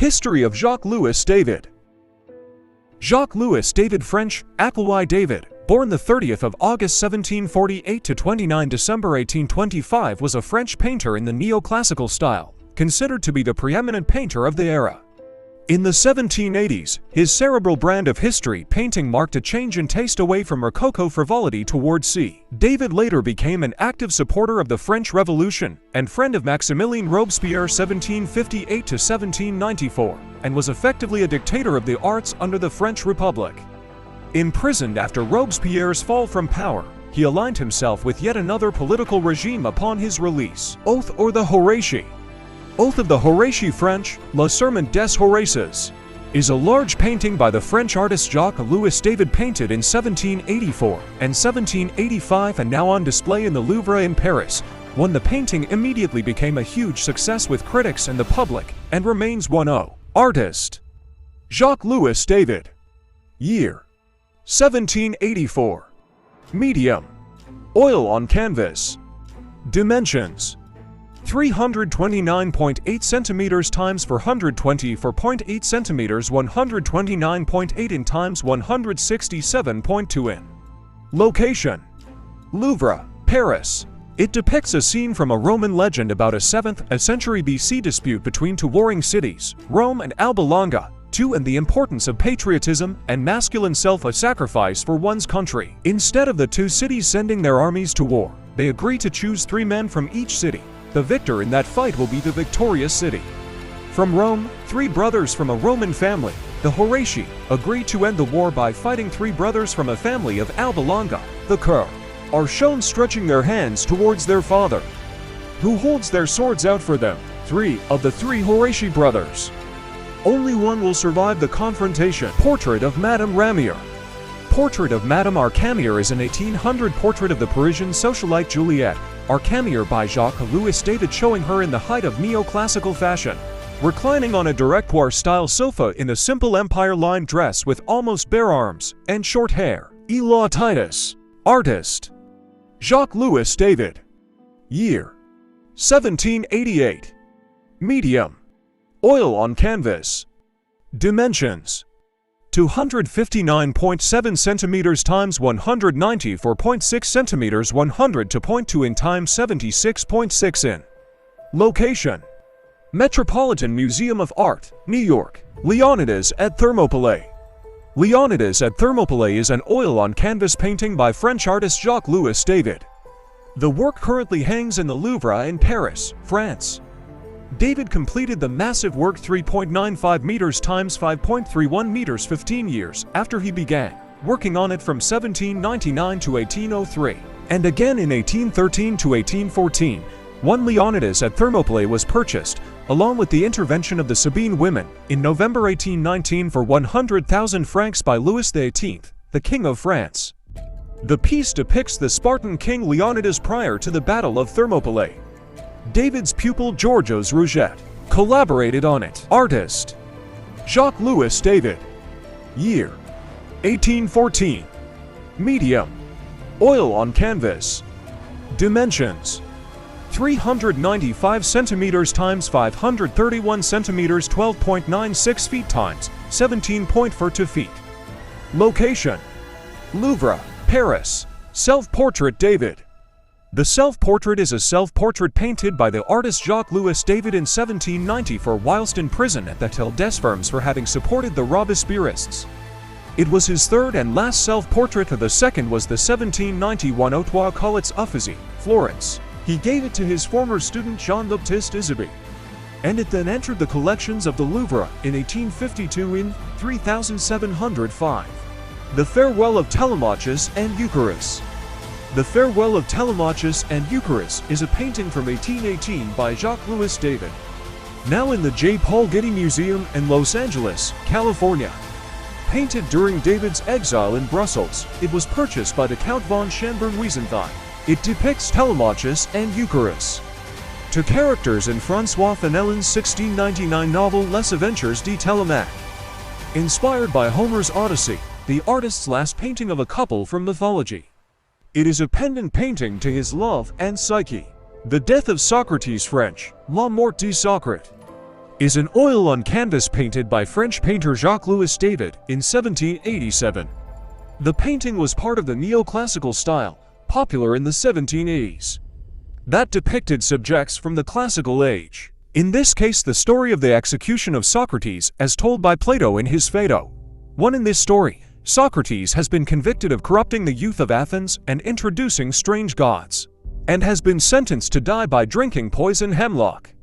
History of Jacques-Louis David. Jacques-Louis David, French, Jacques-Louis David, born the 30th of August 1748 to 29 December 1825, was a French painter in the neoclassical style, considered to be the preeminent painter of the era. In the 1780s, his cerebral brand of history painting marked a change in taste away from Rococo frivolity towards C. David later became an active supporter of the French Revolution and friend of Maximilien Robespierre 1758 to 1794, and was effectively a dictator of the arts under the French Republic. Imprisoned after Robespierre's fall from power, he aligned himself with yet another political regime upon his release. Oath or the Horatii. Oath of the Horatii, French, Le Serment des Horaces, is a large painting by the French artist Jacques-Louis David, painted in 1784 and 1785 and now on display in the Louvre in Paris. When the painting immediately became a huge success with critics and the public, and remains one of. Artist: Jacques-Louis David. Year: 1784. Medium: oil on canvas. Dimensions: 329.8 centimeters times 424.8 centimeters, 129.8 in times 167.2 in. Location: Louvre, Paris. It depicts a scene from a Roman legend about a 7th century BC dispute between two warring cities, Rome and Alba Longa, and the importance of patriotism and masculine self-sacrifice for one's country. Instead of the two cities sending their armies to war, they agree to choose 3 men from each city. The victor in that fight will be the victorious city. From Rome, 3 brothers from a Roman family, the Horatii, agree to end the war by fighting 3 brothers from a family of Alba Longa. The Cur are shown stretching their hands towards their father, who holds their swords out for them. 3 of the 3 Horatii brothers. Only one will survive the confrontation. Portrait of Madame Ramier. Portrait of Madame Ramier is an 1800 portrait of the Parisian socialite Juliette Ramier by Jacques-Louis David, showing her in the height of neoclassical fashion, reclining on a directoire-style sofa in a simple empire-lined dress with almost bare arms and short hair. Elah Titus. Artist: Jacques-Louis David. Year: 1788. Medium: oil on canvas. Dimensions: 259.7 centimeters times 194.6 centimeters, 100.2 in times 76.6 in. Location: Metropolitan Museum of Art, New York. Leonidas at Thermopylae. Leonidas at Thermopylae is an oil-on-canvas painting by French artist Jacques-Louis David. The work currently hangs in the Louvre in Paris, France. David completed the massive work 3.95 meters times 5.31 meters 15 years after he began working on it from 1799 to 1803, and again in 1813 to 1814. One Leonidas at Thermopylae was purchased, along with the intervention of the Sabine women, in November 1819 for 100,000 francs by Louis XVIII, the King of France. The piece depicts the Spartan king Leonidas prior to the Battle of Thermopylae. David's pupil Georgios Rouget collaborated on it. Artist: Jacques-Louis David. Year: 1814. Medium: oil on canvas. Dimensions: 395 centimeters times 531 centimeters, 12.96 feet times 17.42 feet. Location: Louvre, Paris. Self-portrait David. The self-portrait is a self-portrait painted by the artist Jacques-Louis David in 1794 whilst in prison at the Hotel des Fermes for having supported the Robespierrists. It was his third and last self-portrait. The second was the 1791 Haute Collets Uffizi, Florence. He gave it to his former student Jean-Baptiste Isabey, and it then entered the collections of the Louvre in 1852 in 3705. The Farewell of Telemachus and Eucharis. The Farewell of Telemachus and Eucharis is a painting from 1818 by Jacques-Louis David, now in the J. Paul Getty Museum in Los Angeles, California. Painted during David's exile in Brussels, it was purchased by the Count von Schönborn-Wiesenthal. It depicts Telemachus and Eucharis, two characters in François Fenelon's 1699 novel Les Aventures de Télémaque. Inspired by Homer's Odyssey, the artist's last painting of a couple from mythology. It is a pendant painting to his love and Psyche. The Death of Socrates, French, La Mort de Socrate. is an oil on canvas painted by French painter Jacques-Louis David in 1787. The painting was part of the neoclassical style, popular in the 1780s, that depicted subjects from the classical age. In this case, the story of the execution of Socrates as told by Plato in his Phaedo. In this story, Socrates has been convicted of corrupting the youth of Athens and introducing strange gods, and has been sentenced to die by drinking poison hemlock.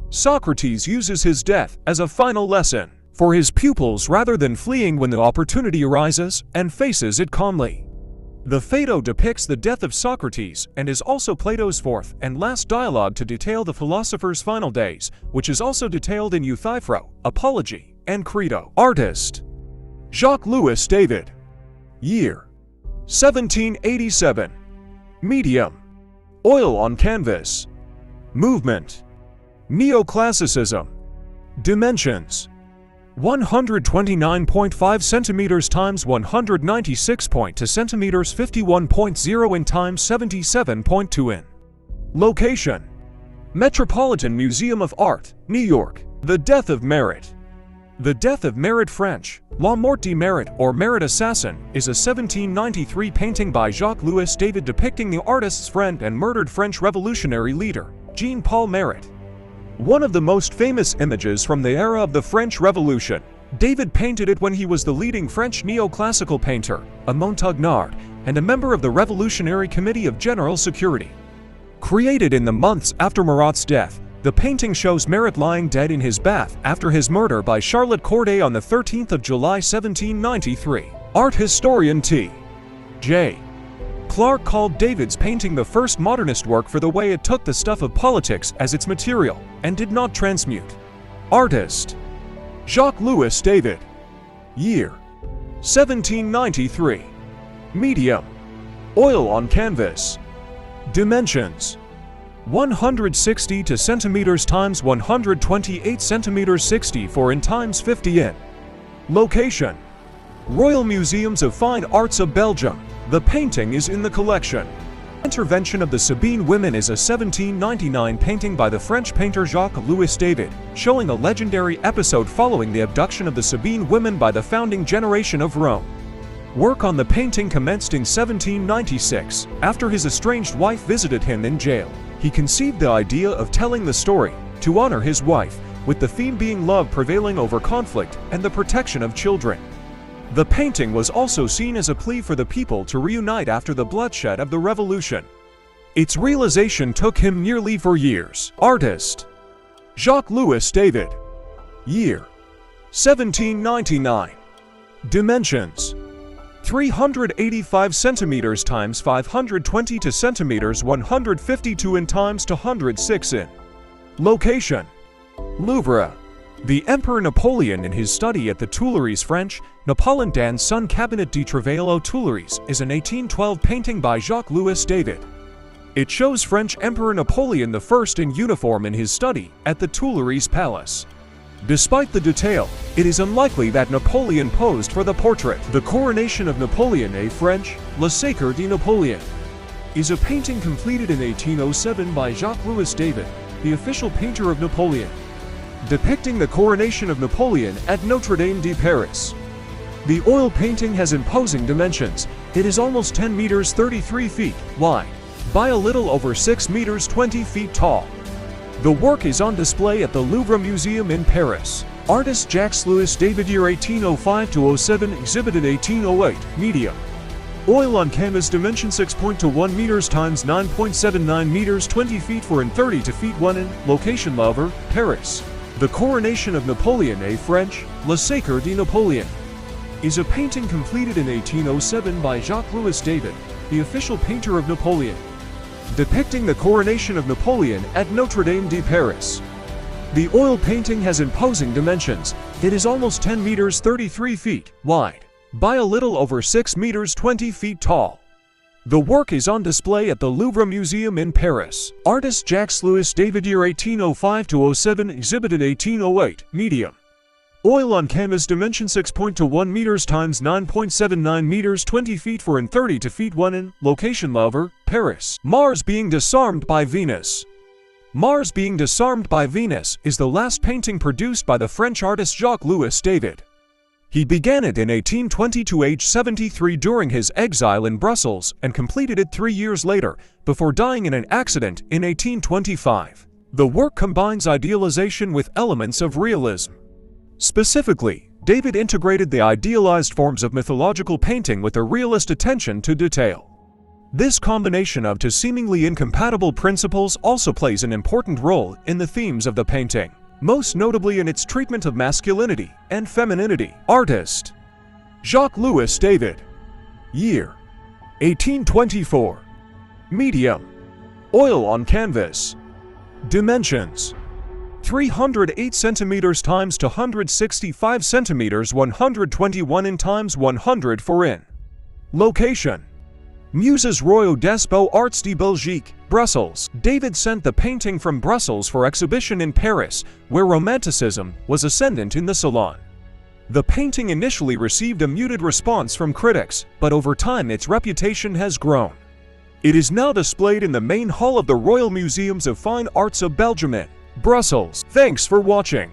Socrates uses his death as a final lesson for his pupils rather than fleeing when the opportunity arises, and faces it calmly. The Phaedo depicts the death of Socrates and is also Plato's fourth and last dialogue to detail the philosopher's final days, which is also detailed in Euthyphro, Apology, and Credo. Artist: Jacques-Louis David. Year: 1787. Medium: oil on canvas. Movement: neoclassicism. Dimensions: 129.5 centimeters times 196.2 centimeters, 51.0 in times 77.2 in. Location: Metropolitan Museum of Art, New York. The Death of Merit. The Death of Merit, French, La Mort de Merit or Merit Assassin, is a 1793 painting by Jacques-Louis David depicting the artist's friend and murdered French revolutionary leader, Jean-Paul Marat. One of the most famous images from the era of the French Revolution. David painted it when he was the leading French neoclassical painter, a Montagnard, and a member of the Revolutionary Committee of General Security. Created in the months after Marat's death, the painting shows Marat lying dead in his bath after his murder by Charlotte Corday on the 13th of July 1793. Art historian T.J. Clark called David's painting the first modernist work for the way it took the stuff of politics as its material, and did not transmute. Artist: Jacques-Louis David. Year: 1793. Medium: oil on canvas. Dimensions: 160 to centimeters times 128 centimeters, 64 in times 50 in. Location: Royal Museums of Fine Arts of Belgium. The painting is in the collection. Intervention of the Sabine Women is a 1799 painting by the French painter Jacques-Louis David, showing a legendary episode following the abduction of the Sabine women by the founding generation of Rome. Work on the painting commenced in 1796, after his estranged wife visited him in jail. He conceived the idea of telling the story, to honor his wife, with the theme being love prevailing over conflict and the protection of children. The painting was also seen as a plea for the people to reunite after the bloodshed of the revolution. Its realization took him nearly 4 years. Artist: Jacques-Louis David. Year: 1799. Dimensions: 385 centimeters times 520 centimeters, 152 in times 206 in. Location: Louvre. The Emperor Napoleon in his study at the Tuileries. French, Napoleon dans son cabinet de travail aux Tuileries, is an 1812 painting by Jacques-Louis David. It shows French Emperor Napoleon I in uniform in his study at the Tuileries Palace. Despite the detail, it is unlikely that Napoleon posed for the portrait. The Coronation of Napoleon, a French, Le Sacre de Napoleon, is a painting completed in 1807 by Jacques-Louis David, the official painter of Napoleon, depicting the coronation of Napoleon at Notre Dame de Paris. The oil painting has imposing dimensions. It is almost 10 meters 33 feet wide, by a little over 6 meters 20 feet tall. The work is on display at the Louvre Museum in Paris. Artist: Jacques-Louis David. Year: 1805-07. Exhibited 1808. Medium: oil on canvas. Dimension: 6.21 meters times 9.79 meters, 20 feet 4 and 32 feet 1 in. Location: Louvre, Paris. The Coronation of Napoleon, a French, Le Sacre de Napoleon, is a painting completed in 1807 by Jacques-Louis David, the official painter of Napoleon, depicting the coronation of Napoleon at Notre Dame de Paris. The oil painting has imposing dimensions. It is almost 10 meters 33 feet wide, by a little over 6 meters 20 feet tall. The work is on display at the Louvre Museum in Paris. Artist: Jacques-Louis David. Year: 1805-07. Exhibited 1808. Medium: oil on canvas. Dimension: 6.21 meters times 9.79 meters, 20 feet 4 and 32 feet 1 in. Location: Louvre, Paris. Mars being disarmed by Venus. Mars being disarmed by Venus is the last painting produced by the French artist Jacques-Louis David. He began it in 1820 to age 73 during his exile in Brussels and completed it 3 years later, before dying in an accident in 1825. The work combines idealization with elements of realism. Specifically, David integrated the idealized forms of mythological painting with a realist attention to detail. This combination of two seemingly incompatible principles also plays an important role in the themes of the painting, most notably in its treatment of masculinity and femininity. Artist: Jacques-Louis David. Year: 1824. Medium: oil on canvas. Dimensions: 308 centimeters x 265 centimeters, 121 in x 104 in. Location: Muses Royaux des Beaux-Arts de Belgique, Brussels. David sent the painting from Brussels for exhibition in Paris, where Romanticism was ascendant in the salon. The painting initially received a muted response from critics, but over time its reputation has grown. It is now displayed in the main hall of the Royal Museums of Fine Arts of Belgium in Brussels. Thanks for watching.